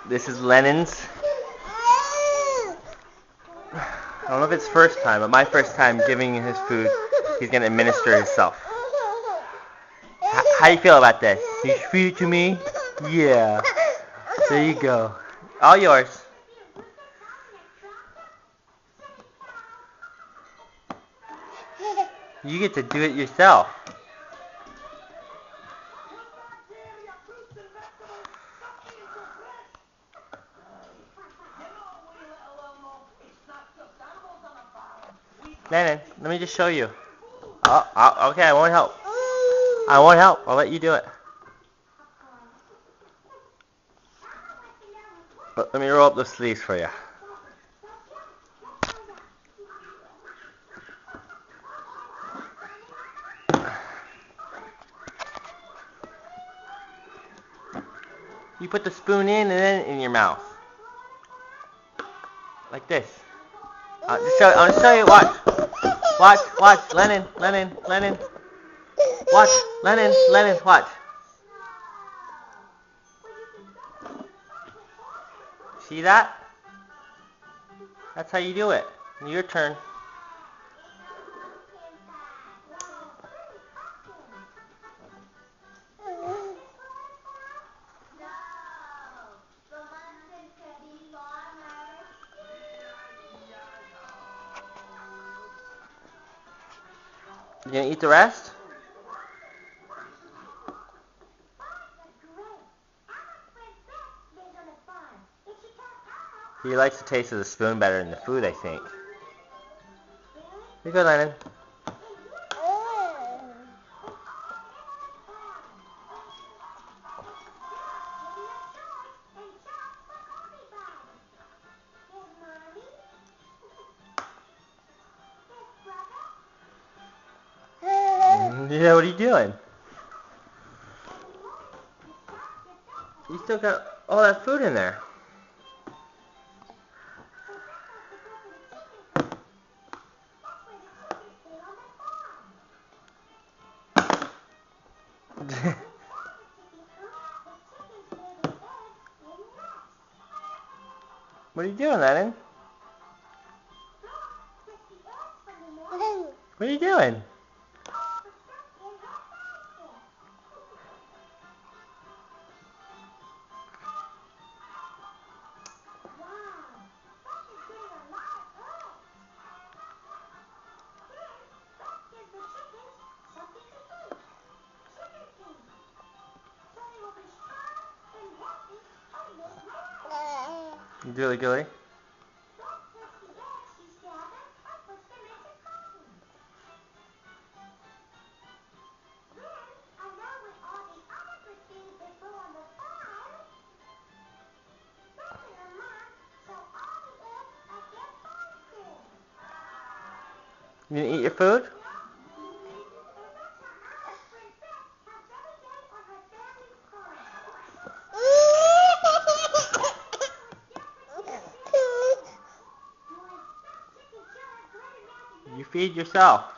This is Lennon's. I don't know if it's first time, but my first time giving him his food. He's gonna administer himself. How do you feel about this? You feed it to me? Yeah. There you go. All yours. You get to do it yourself. Lennon, let me just show you. Okay, I won't help. I won't help. I'll let you do it. But let me roll up the sleeves for you. You put the spoon in and then in your mouth. Like this. I'll just show you. Watch. Watch. Lennon. Watch. Lennon. Watch. See that? That's how you do it. Your turn. You gonna eat the rest? He likes the taste of the spoon better than the food, I think. Here you go, Lennon. Yeah, what are you doing? You still got all that food in there. What are you doing, Lennon? What are you doing? Gilly. You gonna eat your food? You feed yourself.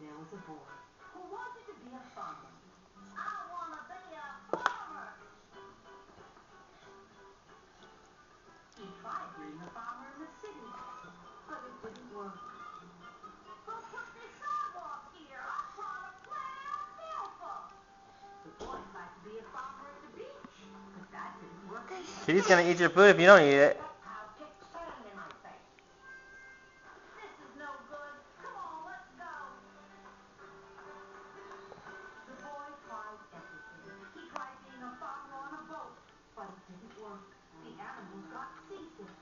There was a boy who wanted to be a farmer. I want to be a farmer. He tried being a farmer in the city, but it didn't work. Who put this sidewalk here? I'm trying to plant alfalfa. The boy tried to be a farmer at the beach, but that didn't work either. She's gonna eat your food if you don't eat it. I'll kick sand in my face. This is no good. Come on, let's go. The boy tried everything. He tried being a farmer on a boat, but it didn't work. The animals got seasick.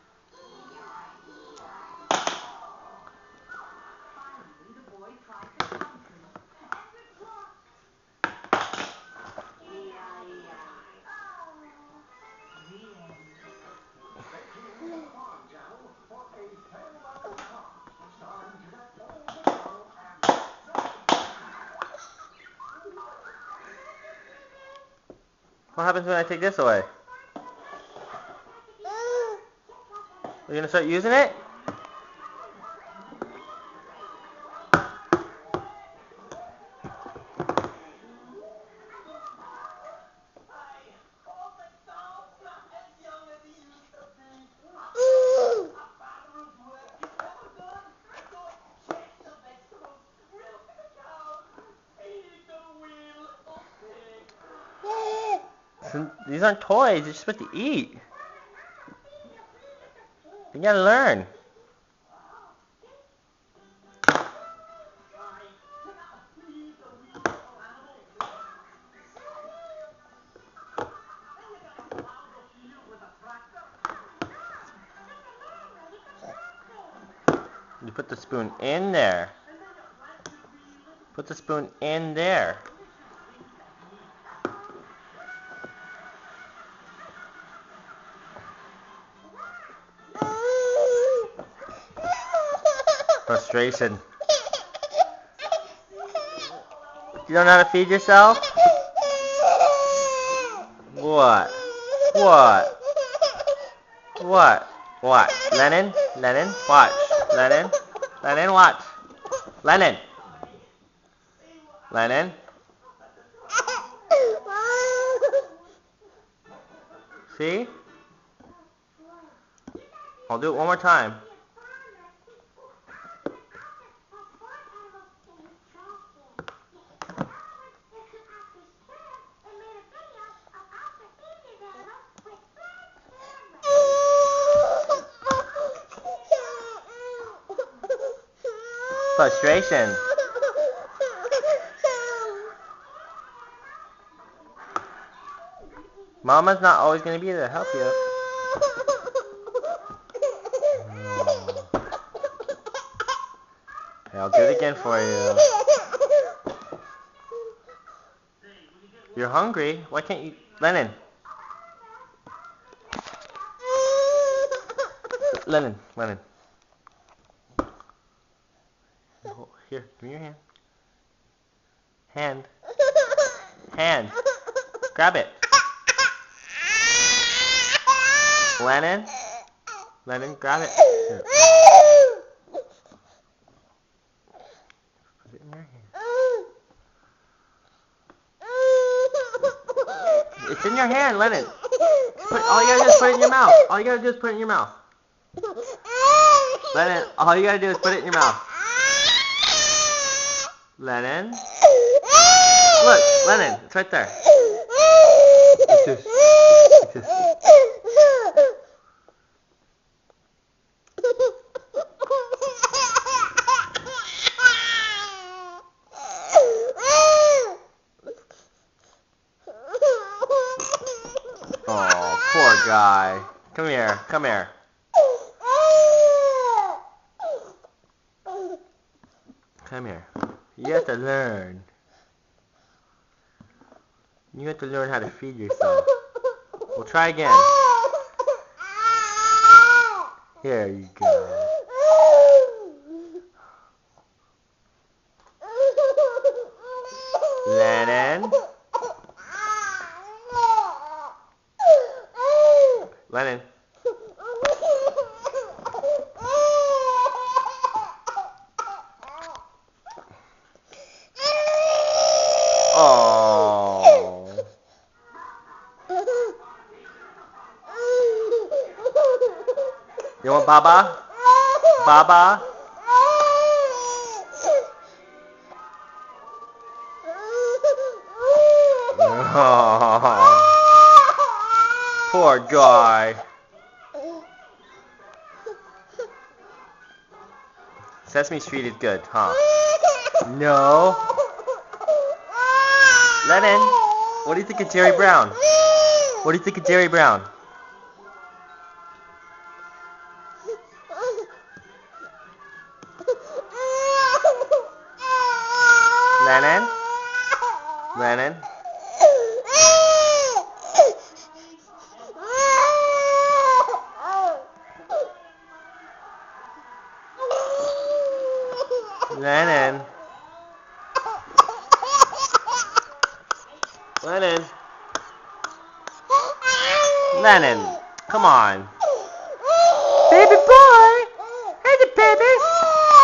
Finally, the boy tried the country, and it worked. Oh, What happens when I take this away? Are you gonna start using it? These aren't toys. You're supposed to eat. You gotta learn. You put the spoon in there. Put the spoon in there. Frustration. You don't know how to feed yourself? What? What? What? What? Lennon? Lennon? Watch. Lennon? Lennon, watch. Lennon? Lennon? See? I'll do it one more time. Frustration. Mama's not always going to be there to help you. Okay, I'll do it again for you. You're hungry? Why can't you... Lennon. Lennon. Lennon. Here, give me your hand. Hand. Hand. Grab it. Lennon. Lennon, grab it. Here. Put it in your hand. It's in your hand, Lennon. All you gotta do is put it in your mouth. All you gotta do is put it in your mouth. Lennon, all you gotta do is put it in your mouth. Lennon. Look, Lennon, it's right there. It's just. Oh, poor guy. Come here, come here. Come here. You have to learn. You have to learn how to feed yourself. We'll try again. Here you go. Lennon. Lennon. Oh. You want Baba? Baba? Oh. Poor guy. Sesame Street is good, huh? No. Lennon, what do you think of Jerry Brown? What do you think of Jerry Brown? Lennon? Lennon? Lennon? Lennon? Lennon, come on. Baby